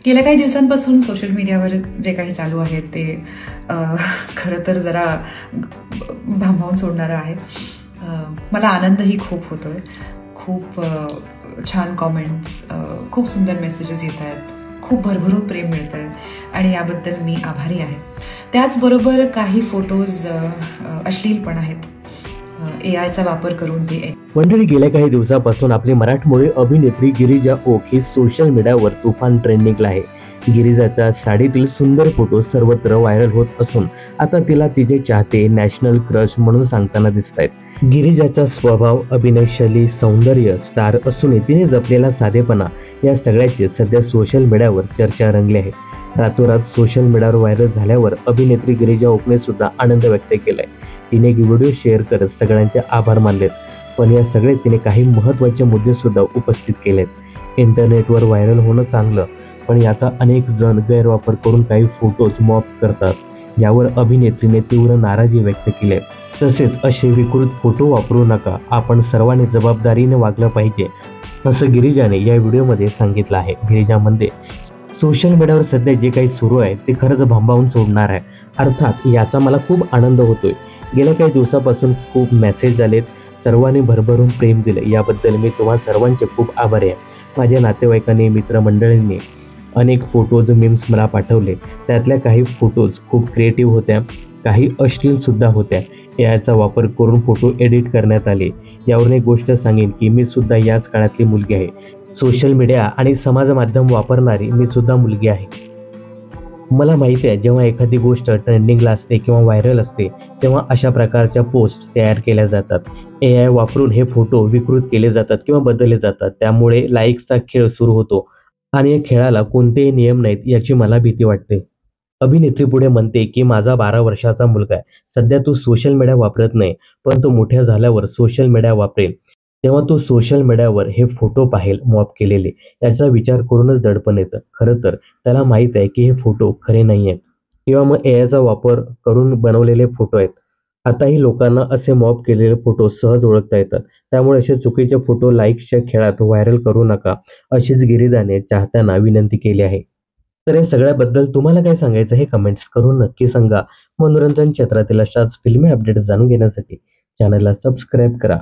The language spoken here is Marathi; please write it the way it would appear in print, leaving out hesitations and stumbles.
गेल्या काही दिवसांपासून सोशल मीडियावर जे काही चालू आहे ते खरं तर जरा भांबावून सोडणारं आहे. मला आनंदही खूप होतोय. खूप छान कॉमेंट्स, खूप सुंदर मेसेजेस येत आहेत, खूप भरभरून प्रेम मिळत आहे आणि याबद्दल मी आभारी आहे. त्याचबरोबर काही फोटोज अश्लील पण आहेत. एआयचा वापर करून ते मंडळी, गेल्या काही दिवसापासून आपली मराठमोळी अभिनेत्री गिरिजा ओक ही सोशल मीडियावर तुफान ट्रेंडिंगला आहे. गिरिजाच्या साडीतील सुंदर फोटो सर्वत्र व्हायरल होत असून आता तिला तिचे चाहते नॅशनल क्रश म्हणून सांगताना दिसत आहेत. गिरिजाचा स्वभाव, अभिनय शैली, सौंदर्य, स्टार असूनही तिने जपलेला साधेपणा या सगळ्याची सध्या सोशल मीडियावर चर्चा रंगली आहे. रातोरात सोशल मीडियावर व्हायरल झाल्यावर अभिनेत्री गिरिजा ओकने सुद्धा आनंद व्यक्त केलाय. तिने व्हिडिओ शेअर करत सगळ्यांचे आभार मानलेत. पण या सगळे तिने काही महत्त्वाचे मुद्दे सुद्धा उपस्थित केलेत. इंटरनेटवर व्हायरल होणं चांगलं, पण याचा अनेक जण गैरवापर करून काही फोटोज मॉप करतात. यावर अभिनेत्रीने तीव्र नाराजी व्यक्त केली आहे. तसेच असे विकृत फोटो वापरू नका, आपण सर्वांनी जबाबदारीने वागलं पाहिजे, असं गिरिजाने या व्हिडिओमध्ये सांगितलं आहे. गिरिजा म्हणते, सोशल मीडियावर सध्या जे काही सुरू आहे ते खरंच भांबावून सोडणार आहे. अर्थात याचा मला खूप आनंद होतोय. गेल्या काही दिवसापासून खूप मेसेज आलेत, सर्वांनी भरभरून प्रेम दिले, याबद्दल मी तुम्हा सर्वांचे खूप आभारी आहे. माझ्या नातेवाईकांनी, मित्रमंडळींनी अनेक फोटोज, मीम्स मला पाठवले. त्यातल्या काही फोटोज खूप क्रिएटिव्ह होत्या, काही अश्लील सुद्धा होत्या. याचा वापर करून फोटो एडिट करण्यात आले. यावरून एक गोष्ट सांगेन की मी सुद्धा याच काळातली मुलगी आहे. सोशल मीडिया आणि समाज माध्यम वापरणारी मी सुद्धा मुलगी आहे. मला माहिती आहे, जेव्हा एखादी गोष्ट ट्रेंडिंगला असते किंवा व्हायरल असते तेव्हा अशा प्रकारच्या पोस्ट तयार केल्या जातात. AI वापरून हे फोटो विकृत केले जातात किंवा बदलले जातात. त्यामुळे लाईक्सचा खेळ सुरू होतो आणि या खेळाला कोणतेही नियम नाहीत याची मला भीती वाटते. अभिनेत्री पुढे म्हणते की माझा 12 वर्षाचा मुलगा आहे. सध्या तो सोशल मीडिया वापरत नाही, पण तो मोठ्या झाल्यावर सोशल मीडिया वापरेल, तेव्हा तो सोशल मीडियावर हे फोटो पाहेल मॉप केलेले. याचा विचार करूनच दडपण येतं. खरं तर त्याला माहीत आहे की हे फोटो खरे नाही आहेत किंवा मग एआयचा वापर करून बनवलेले फोटो आहेत. आताही लोकांना असे मॉप केलेले फोटो सहज ओळखता येतात. त्यामुळे असे चुकीचे फोटो लाईक्सच्या खेळात व्हायरल करू नका, अशीच गिरिजाने चाहत्यांना विनंती केली आहे. तर या सगळ्याबद्दल तुम्हाला काय सांगायचं हे कमेंट्स करून नक्की सांगा. मनोरंजन क्षेत्रातील अशाच फिल्मी अपडेट्स जाणून घेण्यासाठी चॅनलला सबस्क्राईब करा.